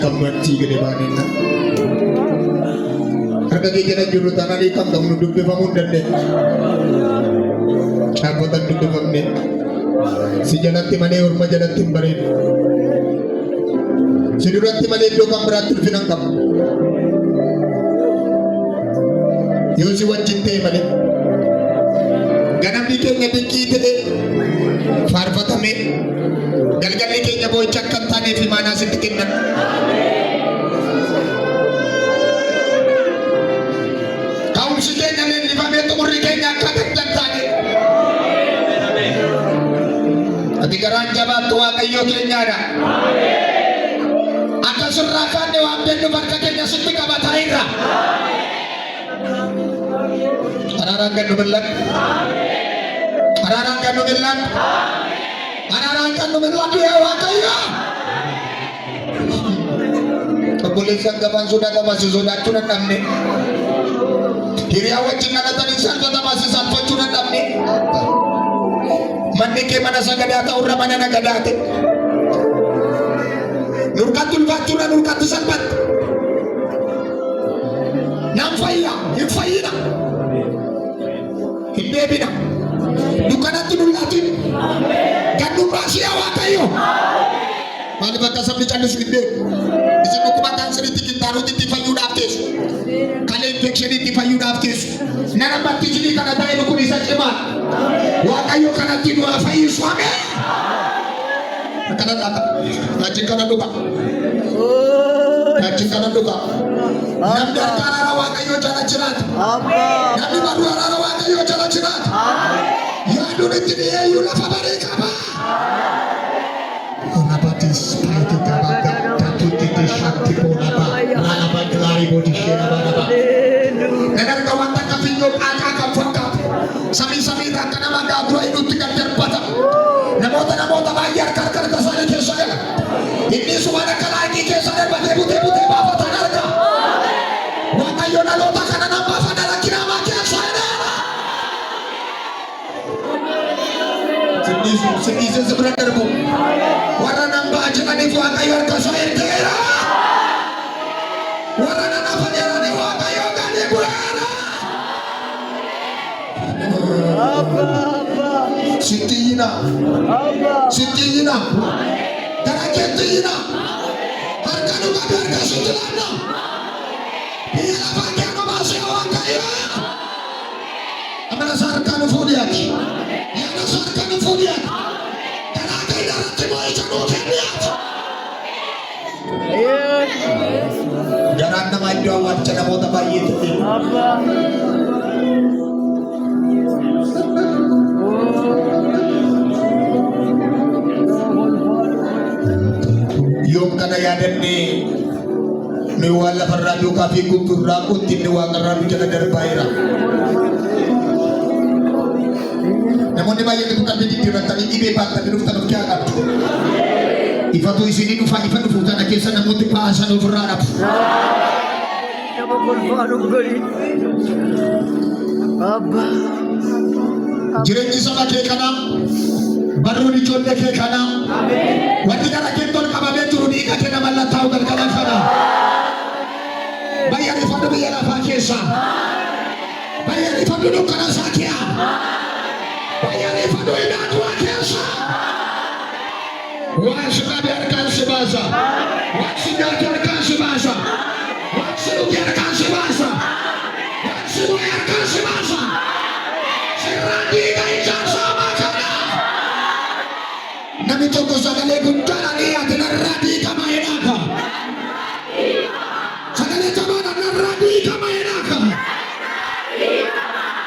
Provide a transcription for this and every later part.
Kambanci gede banget. Karena kita juru tanah di kandang duduk di bangun dan deh. Angkutan duduk bangun deh. Si jalan timane urma jalan timbarin. Siduratti malee iddoo kan biraatti ulfina qabu. Yoo si wajjin ta'e malee ganamni keenya dinqii ta'e faarfatame galgalli keenya boo'icha akka hin taaneef imaanaa sitti kennan. Ka'umsi keenya leellifamee xumurri keenya akka hin taane. Ati garaan jabaattu Waaqayyo keenyaadha. Akka sirraa kaanne waan beeknu harka keenya sitti qabataa irra. Araaraan kan nu mil'atu. Araaraan kan nu mil'atu. Araaraan kan nu mil'atu yaa Waaqayyo. Obboleessan gabaan sodaatamas sodaachuu hin dhabne. Hiriyaa wajjin kadhatanii salphatamas salphachuu hin dhabne. Manni kee mana sagadaa ta'urra mana nagadaate. Nurkatti ulfaachuudha nurkatti salphatti. Naan fayyaa hin fayyina. Hin deebina. Dukkanatti mul'atin. Gannummaa si'a Waaqayyo. Maaliif akka sabni callisu hin beeku. Isin dhukkuba kanseriitti qinxaanuutti itti fayyuudhaaf teessu. Kalee infekshiniitti fayyuudhaaf teessu. Nana battisinii kana ta'e kun isa cimaa. Waaqayyo kanatti nu fayyisu ameen. Kana dhaka. Achi kana dhuga. Achi kana dhuga. Namni harkaara Waaqayyo jala jiraata. Namni baruu harkaara Waaqayyo jala jiraata. Yaaduun itti dhiyeeyyuu lafa baree qaba. Onabatis paiti kabaga tatuti di shanti bonaba. Ranaba gelari bodi shenaba naba. Dengan kawan tak kafinyok akak fakap. Sami-sami tak kena mangga dua itu tiga terbatam. Namota bayar karkar kesana kesana. Ini suara kalagi kesana bate-bute bapak tanarga. Waaqayyo nalota kana namba fadala kinama kesana. Sedih sebenarnya bu. Warna namba jangan itu Waaqayyo kesana kera. Warna namba jangan itu Waaqayyo kane kurara. Sitina, Sitina, Daraketina, harga nuga harga sutilana, biar apa yang masih orang kaya, amana sarkan fudiat, yang sarkan fudiat, darakai darat semua itu fudiat. Darat nama itu awal cina mau tabai itu. Yung kanayanan ni wala parado kafi kutura kutin ni wangaran jala darbaira. Namun ni bayan itu kan di tadi ibe pak tadi lu tanam kya kan. Ifa tu isini tu ifa tu futa na kesa na muti pa sa no verarap. Abba. Jirenji sama ke kanam. Baru diconde ke kanam. Amin. Wati kana kenton kababe turuni ka kena malla tahu gal kana kana. Bayar ifadu bayar apa kesa. Bayar ifadu do kana sakia. Bayar ifadu ina dua kesa. Wa biarkan sebasa. Wa biarkan sebasa. Wa biarkan sebasa. Wa biarkan sebasa. Seradi kai sama kana. Nami toko sagale guntara ni ati narradi kama enaka. Sagale tamana narradi kama enaka.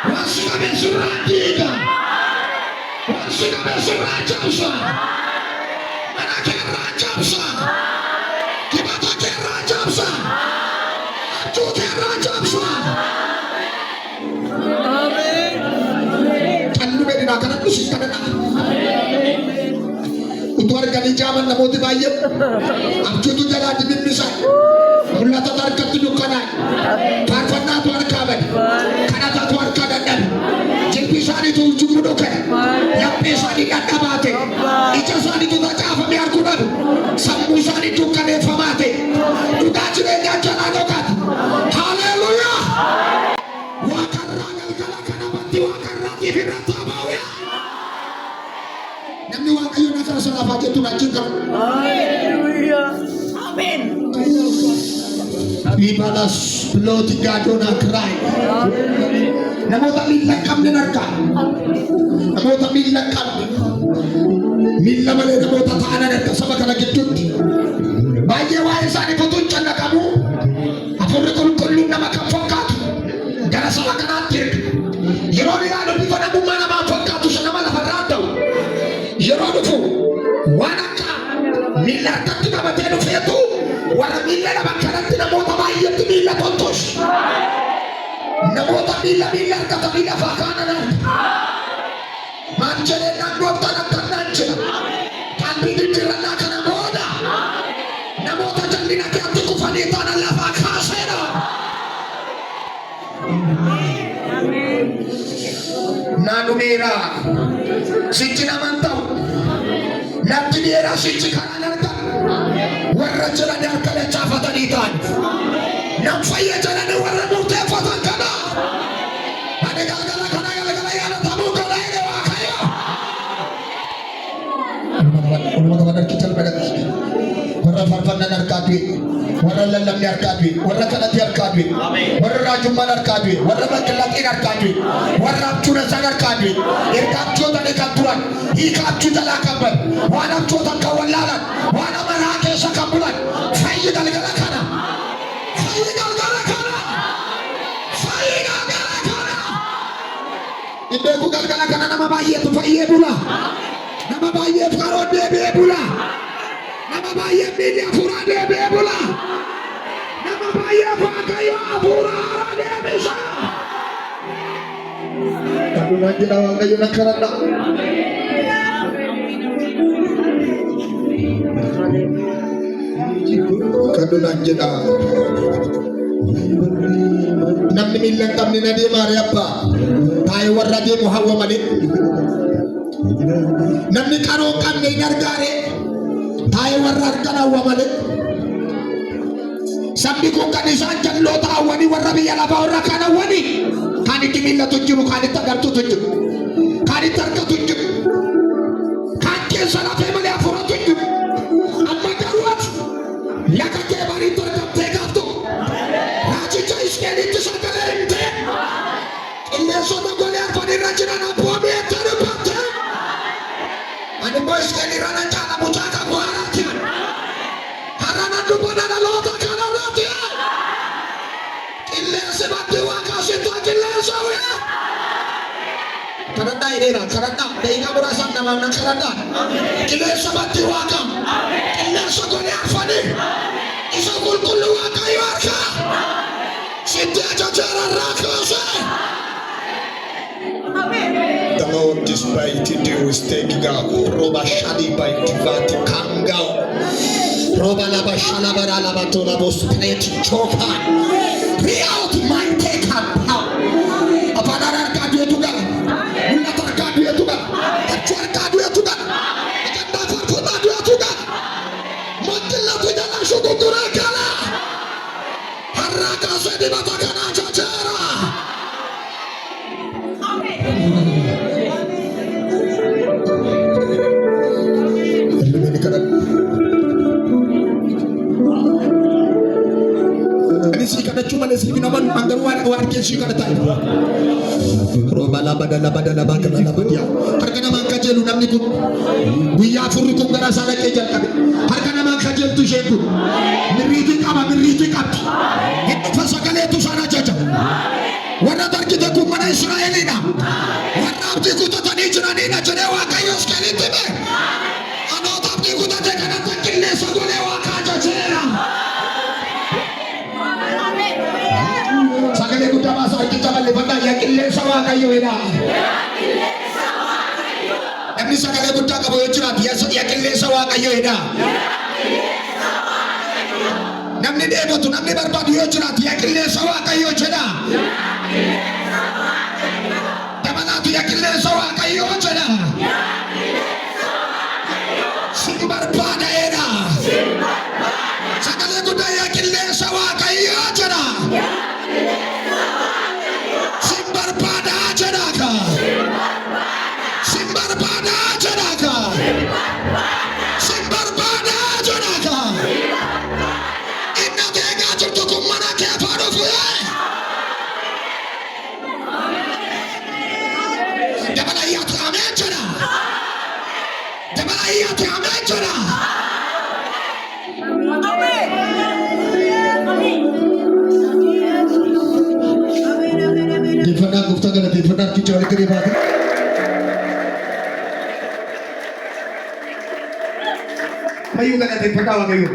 Wasika besuradi ka. Wasika besurajamsa. Manake rajamsa. Kibata ke rajamsa. Atu ke rajamsa. Amin. Anu bedi nakana kusik kana. Utuar kali zaman na moti bayam, abju tu jalan di bisa, mulla tatar ketuduk kanan, parfana tuar kaban, kanan tuar kanan, jeng bisa itu ujung kan, yang bisa dikata mati, ijazah itu tak apa biar kunan, sambusan itu kan informasi, sudah jenengan jalan dokat, haleluya, wakar ragal kala kana mati wakar rati firata bawya. Namni Waaqayyo nakara sana faje tunajinga. Haleluya. Ibalas blooti gaadona cry. Namoota miila qabne harka. Namoota miila qabne. Miila malee namoota ta'an harka saba kana gidduutti. Baay'ee waa'ee isaanii fotuun callaqamu. Afurri qulqulluun nama kan fakkaatu. Gara saba kanaatti erga. Yeroo ilaalu bifa namummaa namaa fakkaatu sana nama lafarraa ta'u. Yeroo dhufu waan akka miila harkatti qabatee dhufeetu warra miila lama kanatti namoota baay'eetti miila tontos. Namoota miila harkatanii lafaa kaananaan. Maal jedhee gooftaan akkanaan jira. Qalbii jijjiirannaa kana booda namoota jallina keetti kufanii taana lafaa kaaseera. Naanumeera sichi naman ta'u natti dhiyeera sichi kanaan argan warra jiran harka lachaafatanii ta'an nam fayya jedhanii warra murteeffatan kana ani galgala kana yaadatamuu kana jedhe Waaqayyo. Walumaa gala harki jalbadatti warra faarfannaan harkaa du'e, warra lallabni harkaa du'e, warra kadhate harkaa du'e, warra raajummaan harkaa du'e, warra baqqalaqiin harkaa du'e, warra abjuun isaan harkaa du'e, erga abjootanii kan turan, hiika abjuu jalaa kan ba'e, waan abjootan kan wallaalan, waan amanaa keessa kan bulan, fayyi galgala kana, fayyi galgala kana, fayyi galgala kana. Indeeku galgala kana nama baay'eetu fayyee bula, nama baay'eef karoon deebi'ee bula. Nama baay'ee miilli hafuuraa deebi'ee bula. Nama baay'ee Waaqayyo hafuuraa deebisa. Kadhunaan jedha Waaqayyo na kadhadha. Kadhunaan jedha. Namni miila hin qabne na deemaa ree abbaa. Taa'ee warra deemu hawwa malee. Namni qaroo hin qabne hin argaaree. Taa'ee warra harkaan hawwa malee. Sabni kun kan isaan jalloota hawwanii warra biyya lafaa warra kaan hawwanii. Kaan itti miillatu hin jiru, kaan itti agartuutu hin jiru, kaan itti argatu hin jiru, kaan keessa lafee malee hafuuratu hin jiru. Amma garuu ati laga kee bariitti argamtee gaaftu raajicha Hisqeelitti sagalee himtee qilleensota golee afaan irra jiran abboomee itti dubbatte. Ani immoo Hisqeel irra nan caala mucaa qabu haaraati. Har'a nan dubbata dhaloota kanarraati. Qilleensi baddi Waaqaa sittaa qilleensa wee. Kadhadhaa hidheera kadhadhaa da'iiqaa muraasaan namaaf nan kadhadhaa. Qilleensa baddi Waaqaa qilleensa golee afanii isa qulqulluu Waaqayyo harkaa sitti ajajeerarraa kaasee. The Lord is mighty, do is taking out Roba Shadi by Tivati Kangao Roba Laba Shalabara Labatona was plenty choker. Be out my take up power. Upon our Gadia to God, another Gadia to God, a Gadia to God, another Gadia to God. Montilla to the Lasho to Rakala Haraka said the Batakana Chachara. Si kada cuma les libina man anggaru war ke si kada tay roba laba kana laba dia harga nama kajelu namni ku buya furu ku gara sala ke jal kabe harga nama kajel tu sheku miriti kap itu fasakale tu sana jaja wana dar kita ku mana Israelina wana abdi ku tani jirani na jere wa kayo skeli tibe ano abdi ku tani kana takille sagole wa kaja jera. Sagale ku jama sa kita kali benda ya qilleensa Waaqayyo ina. Namni sagale guddaa qabu yoo jiraatu ya qilleensa Waaqayyo ina. Namni dheebotu namni barbaadu yoo jiraatu ya qilleensa Waaqayyo jedha. Dabalaatu ya qilleensa Waaqayyo jedha. Sin barbaada ina. Sagale guddaa ya qilleensa Waaqayyo jedha. Simbar pada jedaka. Simbar pada jedaka. Simbar pada jedaka. eebbifate. Mayyuu galateeffataa Waaqayyo.